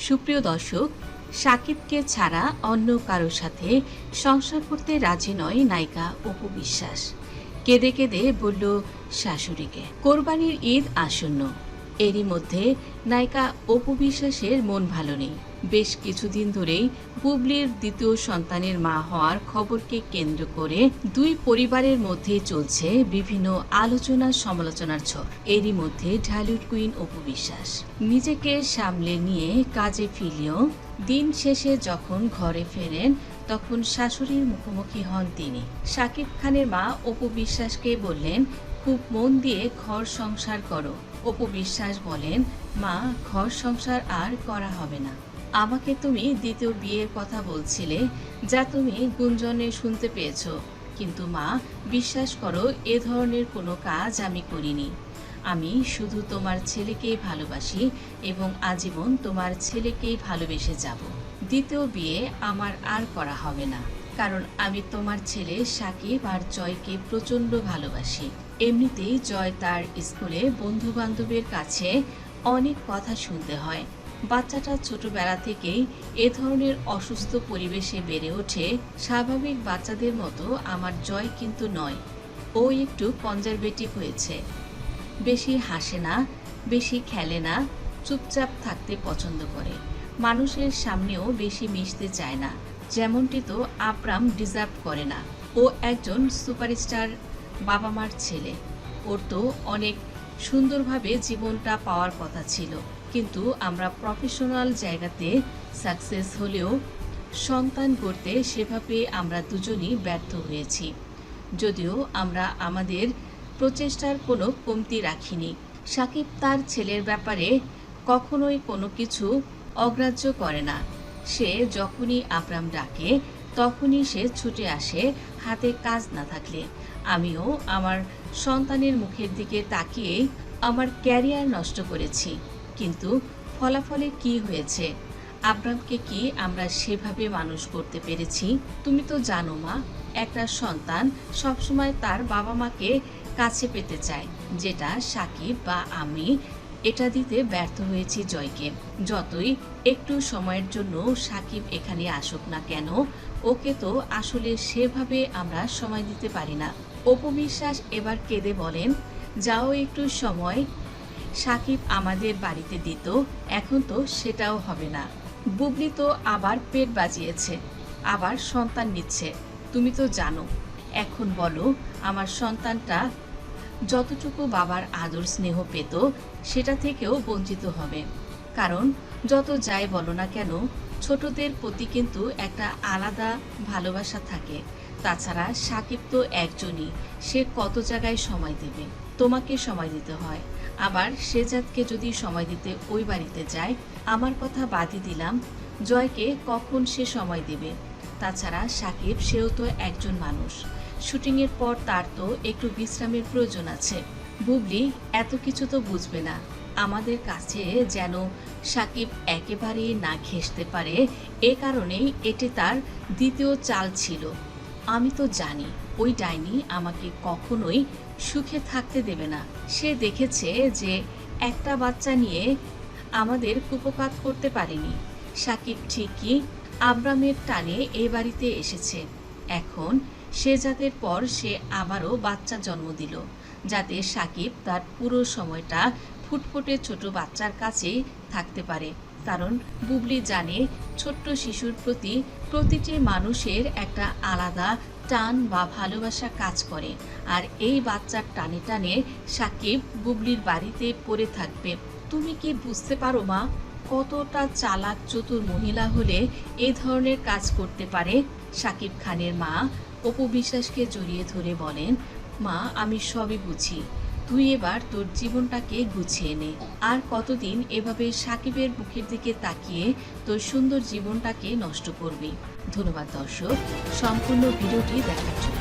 সুপ্রিয় দর্শক, সাকিবকে ছাড়া অন্য কারোর সাথে সংসার করতে রাজি নয় নায়িকা অপু বিশ্বাস। কেঁদে কেঁদে বলল শাশুড়িকে। কোরবানির ঈদ আসন্ন, এরই মধ্যে নায়িকা অপু বিশ্বাসের মন ভালো নেই। বেশ কিছুদিন ধরেই বুবলির দ্বিতীয় সন্তানের মা হওয়ার খবরকে কেন্দ্র করে দুই পরিবারের মধ্যে চলছে বিভিন্ন আলোচনা সমালোচনার ঝড়। এরই মধ্যে ঢালিউড কুইন অপু বিশ্বাস নিজেকে সামলে নিয়ে কাজে ফিরলেও দিন শেষে যখন ঘরে ফেরেন তখন শাশুড়ির মুখোমুখি হন তিনি। শাকিব খানের মা অপু বিশ্বাসকে বললেন, খুব মন দিয়ে ঘর সংসার করো। অপু বিশ্বাস বলেন, মা, ঘর সংসার আর করা হবে না। আমাকে তুমি দ্বিতীয় বিয়ের কথা বলছিলে, যা তুমি গুঞ্জনে শুনতে পেয়েছ, কিন্তু মা, বিশ্বাস করো, এ ধরনের কোনো কাজ আমি করিনি। আমি শুধু তোমার ছেলেকেই ভালোবাসি এবং আজীবন তোমার ছেলেকেই ভালোবেসে যাব। দ্বিতীয় বিয়ে আমার আর করা হবে না, কারণ আমি তোমার ছেলে সাকিব আর জয়কে প্রচণ্ড ভালোবাসি। এমনিতেই জয় তার স্কুলে বন্ধু বান্ধবের কাছে অনেক কথা শুনতে হয়। বাচ্চাটা ছোটবেলা থেকেই এ ধরনের অসুস্থ পরিবেশে বেড়ে ওঠে। স্বাভাবিক বাচ্চাদের মতো আমার জয় কিন্তু নয়। ও একটু কনজারভেটিভ হয়েছে, বেশি হাসে না, বেশি খেলে না, চুপচাপ থাকতে পছন্দ করে। মানুষের সামনেও বেশি মিশতে চায় না, যেমনটি তো আব্রাম ডিজার্ভ করে না। ও একজন সুপারস্টার বাবা মার ছেলে। ওর তো অনেক সুন্দরভাবে জীবনটা পাওয়ার কথা ছিল, কিন্তু আমরা প্রফেশনাল জায়গাতে সাকসেস হলেও সন্তান গড়তে সেভাবে আমরা দুজনই ব্যর্থ হয়েছি। যদিও আমরা আমাদের প্রচেষ্টার কোনো কমতি রাখিনি। সাকিব তার ছেলের ব্যাপারে কখনোই কোনো কিছু অগ্রাহ্য করে না। সে যখনই আব্রাম ডাকে তখনই সে ছুটে আসে, হাতে কাজ না থাকলে। আমিও আমার সন্তানের মুখের দিকে তাকিয়েই আমার ক্যারিয়ার নষ্ট করেছি, কিন্তু ফলাফলে কি হয়েছে? আব্রামকে কি আমরা সেভাবে মানুষ করতে পেরেছি? তুমি তো জানো মা, একটা সন্তান সবসময় তার বাবা মাকে কাছে পেতে চায়, যেটা সাকিব বা আমি এটা দিতে ব্যর্থ হয়েছি জয়কে। যতই একটু সময়ের জন্য সাকিব এখানে আসুক না কেন, ওকে তো আসলে সেভাবে আমরা সময় দিতে পারি না। অপু বিশ্বাস এবার কেঁদে বলেন, যাও একটু সময় সাকিব আমাদের বাড়িতে দিত, এখন তো সেটাও হবে না। বুবলি তো আবার পেট বাজিয়েছে, আবার সন্তান নিচ্ছে। তুমি তো জানো। এখন বলো, আমার সন্তানটা যতটুকু বাবার আদর স্নেহ পেত সেটা থেকেও বঞ্চিত হবে। কারণ যত যাই বলো না কেন, ছোটদের প্রতি কিন্তু একটা আলাদা ভালোবাসা থাকে। তাছাড়া সাকিব তো একজনই, সে কত জায়গায় সময় দেবে। তোমাকে সময় দিতে হয়, আবার শেজাদকে যদি সময় দিতে ওই বাড়িতে যায়, আমার কথা বাদই দিলাম, জয়কে কখন সে সময় দেবে? তাছাড়া সাকিব, সেও তো একজন মানুষ। শুটিংয়ের পর তার তো একটু বিশ্রামের প্রয়োজন আছে। বুবলি এত কিছু তো বুঝবে না। আমাদের কাছে যেন সাকিব একেবারেই না ঘেঁষতে পারে, এ কারণেই এটি তার দ্বিতীয় চাল ছিল। আমি তো জানি ওই ডাইনি আমাকে কখনোই সুখে থাকতে দেবে না। সে দেখেছে যে একটা বাচ্চা নিয়ে আমাদের কুপকাত করতে পারেনি। সাকিব ঠিকই আব্রামের টানে এ বাড়িতে এসেছে। এখন শেজাদের পর সে আবারও বাচ্চা জন্ম দিল, যাতে সাকিব তার পুরো সময়টা ফুটফুটে ছোট বাচ্চার কাছেই থাকতে পারে। কারণ বুবলি জানে, ছোট্ট শিশুর প্রতি প্রতিটি মানুষের একটা আলাদা টান বা ভালোবাসা কাজ করে। আর এই বাচ্চার টানে টানে সাকিব বুবলির বাড়িতে পড়ে থাকবে। তুমি কি বুঝতে পারো মা, কতটা চালাক চতুর মহিলা হলে এই ধরনের কাজ করতে পারে? সাকিব খানের মা অপু বিশ্বাসকে জড়িয়ে ধরে বলেন, মা, আমি সবই বুঝি। তুই এবার তোর জীবনটাকে গুছিয়ে নে। আর কতদিন এভাবে সাকিবের মুখের দিকে তাকিয়ে তোর সুন্দর জীবনটাকে নষ্ট করবি? ধন্যবাদ দর্শক, সম্পূর্ণ ভিডিওটি দেখার জন্য।